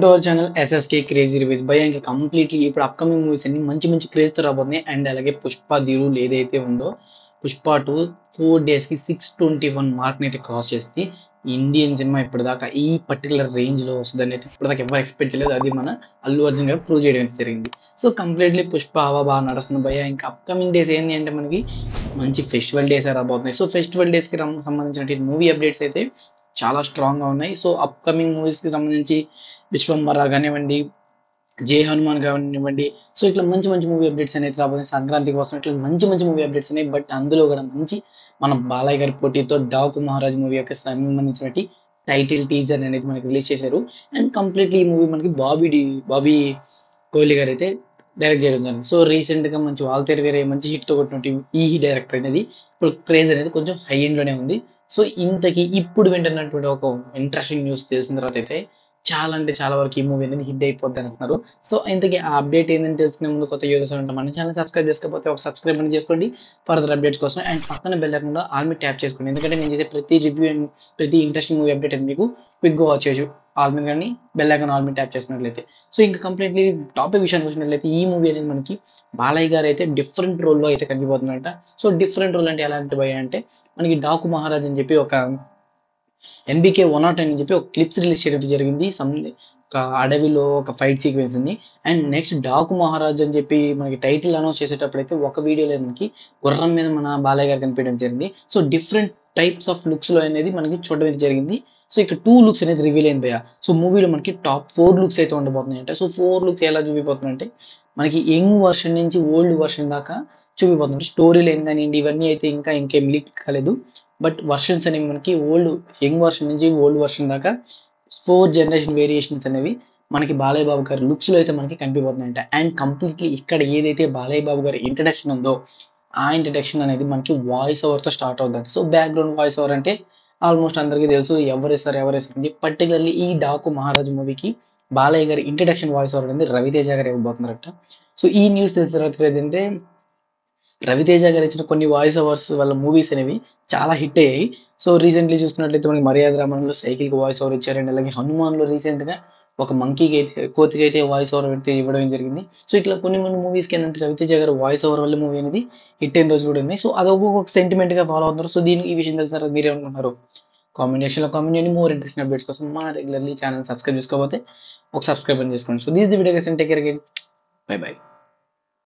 To our channel SSK crazy reviews భయ ఇంకా completely ఇప్పుడు అప్కమింగ్ మూవీస్ అన్ని మంచి మంచి క్రేజ్ తో రాబోతున్నాయి. అండ్ అలాగే పుష్ప ది రూల్ ఏదైతే ఉందో పుష్ప 2 4 days కి 621 మార్క్ అయితే క్రాస్ చేసి ఇండియన్ సినిమా ఇప్పటిదాకా ఈ పర్టికులర్ రేంజ్ లో వస్తుందని అయితే ఇప్పటిదాకా ఎవరు ఎక్స్పెక్ట్ చేయలేదు. అది మన అల్లు అర్జున్ గారు ప్రూవ్ చేయడం జరిగింది. సో కంప్లీట్లీ పుష్ప హవా బాగా నడుస్తుంది భయ. ఇంకా అప్కమింగ్ డేస్ ఏంటి అంటే మనకి మంచి ఫెస్టివల్ డేస్ రాబోతున్నాయి. సో ఫెస్టివల్ డేస్ కి సంబంధించిన మూవీ అప్డేట్స్ అయితే చాలా స్ట్రాంగ్ గా ఉన్నాయి. సో అప్కమింగ్ మూవీస్ కి సంబంధించి విశ్వంబర కానివ్వండి, జై హనుమాన్ కానివ్వండి, సో ఇట్లా మంచి మంచి మూవీ అప్డేట్స్ అనేది రాబోతున్నాయి. సంక్రాంతి కోసం ఇట్లా మంచి మంచి మూవీ అప్డేట్స్ ఉన్నాయి. బట్ అందులో కూడా మంచి మన బాలయ్య గారి పోటీతో డాకు మహారాజ్ మూవీ యొక్క సంబంధించినటువంటి టైటిల్ టీజర్ అనేది మనకి రిలీజ్ చేశారు. అండ్ కంప్లీట్లీ ఈ మూవీ మనకి బాబీ కోహ్లీ గారు అయితే డైరెక్ట్ చేయడం జరిగింది. సో రీసెంట్ గా మంచి వాల్తేరు వేరే మంచి హిట్ తో కొట్టినట్టు ఈ డైరెక్టర్ అనేది ఇప్పుడు క్రేజ్ అనేది కొంచెం హై ఎండ్ లోనే ఉంది. సో ఇంతకి ఇప్పుడు వింటున్నటువంటి ఒక ఇంట్రెస్టింగ్ న్యూస్ తెలిసిన తర్వాత అయితే చాలా అంటే చాలా వరకు ఈ మూవీ అనేది హిట్ అయిపోద్ది అంటున్నారు. సో ఇంతకీ ఆ అప్డేట్ ఏంటని తెలుసుకునే ముందు కొత్త యూజర్స్ ఉంటాం మన ఛానల్ సబ్స్క్రైబ్ చేసుకోకపోతే ఒక సబ్స్క్రైబ్ అని చేసుకోండి ఫర్దర్ అప్డేట్స్ కోసం. అండ్ పక్కన బెల్ ఐకాన్ ఆల్ మీద ట్యాప్ చేసుకోండి, ఎందుకంటే నేను చేసే ప్రతి రివ్యూ అండ్ ప్రతి ఇంట్రెస్టింగ్ మూవీ అప్డేట్ అనేది మీకు క్విక్గా వాచ్ చేయొచ్చు ఆల్ మీద కానీ బెల్ ఐకాన్ ఆల్ మీద ట్యాప్ చేసుకున్నట్లయితే. సో ఇంకా కంప్లీట్లీ టాపిక్ విషయానికి వచ్చినట్లయితే ఈ మూవీ అనేది మనకి బాలయ్య గారు అయితే డిఫరెంట్ రోల్లో అయితే కనిపిపోతుందంట. సో డిఫరెంట్ రోల్ అంటే ఎలాంటి భయ అంటే మనకి డాకు మహారాజ్ అని చెప్పి ఒక ఎన్బికే 109 అని చెప్పి ఒక క్లిప్స్ రిలీజ్ చేయడం జరిగింది. ఒక అడవిలో ఒక ఫైట్ సీక్వెన్స్ ఉంది. అండ్ నెక్స్ట్ డాకు మహారాజ్ అని చెప్పి మనకి టైటిల్ అనౌన్స్ చేసేటప్పుడు అయితే ఒక వీడియోలో మనకి గుర్రం మీద మన బాలయ్య గారు కనిపించడం జరిగింది. So different types of looks లో అనేది మనకి చూడడం అయితే జరిగింది. సో ఇక్కడ 2 లుక్స్ అనేది రివీల్ అయింది భయ. సో మూవీలో మనకి టాప్ 4 లుక్స్ అయితే ఉండబోతున్నాయి అంటే, సో 4 లుక్స్ ఎలా చూపిపోతున్నాయి అంటే మనకి యంగ్ వర్షన్ నుంచి ఓల్డ్ వర్షన్ దాకా చూపిపోతుంది. స్టోరీ లైన్ కానివ్వండి ఇవన్నీ అయితే ఇంకేం లీక్ కాలేదు. బట్ వర్షన్స్ అనేవి మనకి యంగ్ వర్షన్ నుంచి ఓల్డ్ వర్షన్ దాకా 4 జనరేషన్ వేరియేషన్స్ అనేవి మనకి బాలయ్య బాబు గారి లుక్స్ లో అయితే మనకి కనిపిపోతున్నాయంట. అండ్ కంప్లీట్లీ ఇక్కడ ఏదైతే బాలయ్య బాబు గారి ఇంట్రడక్షన్ ఉందో ఆ ఇంట్రడక్షన్ అనేది మనకి వాయిస్ ఓవర్ తో స్టార్ట్ అవుతుంది. సో బ్యాక్గ్రౌండ్ వాయిస్ ఓవర్ అంటే ఆల్మోస్ట్ అందరికీ తెలుసు ఎవరేస్తారు అని. పర్టికులర్లీ ఈ డాకు మహారాజ్ మూవీకి బాలయ్య గారి ఇంట్రడక్షన్ వాయిస్ ఓవర్ అనేది రవితేజ గారు ఇవ్వబోతున్నారట. సో ఈ న్యూస్ తెలిసిన తర్వాత ఏంటంటే రవితేజ గారు ఇచ్చిన కొన్ని వాయిస్ ఓవర్స్ వాళ్ళ మూవీస్ అనేవి చాలా హిట్ అయ్యాయి. సో రీసెంట్లీ చూసుకున్నట్లయితే మనకి మర్యాద రామన్లో సైకిల్ కి వాయిస్ ఓవర్ ఇచ్చారండి. అలాగే హనుమాన్ లో రీసెంట్ గా ఒక మంకీకి అయితే కోతికి అయితే వాయిస్ ఓవర్ అయితే ఇవ్వడం జరిగింది. సో ఇట్లా కొన్ని మూవీస్ కి ఏంటంటే రవితేజ గారు వాయిస్ ఓవర్ వల్ల మూవీ అనేది హిట్ అయిన రోజు కూడా ఉన్నాయి. సో అది ఒక్కొక్క సెంటిమెంట్ గా ఫాలో అవుతున్నారు. సో దీనికి ఈ విషయం తెలిసిన మీరు ఏమనుకుంటున్నారు కామెంట్ సెక్షన్ లో కామెంట్ చేయండి. మోర్ ఇంట్రెస్టింగ్ అప్డేట్స్ కోసం మన రెగ్యులర్లీ ఛానల్ సబ్స్క్రైబ్ చేసుకోకపోతే ఒక సబ్స్క్రైబ్ చేసుకోండి. So this the video guys, take care again, by by.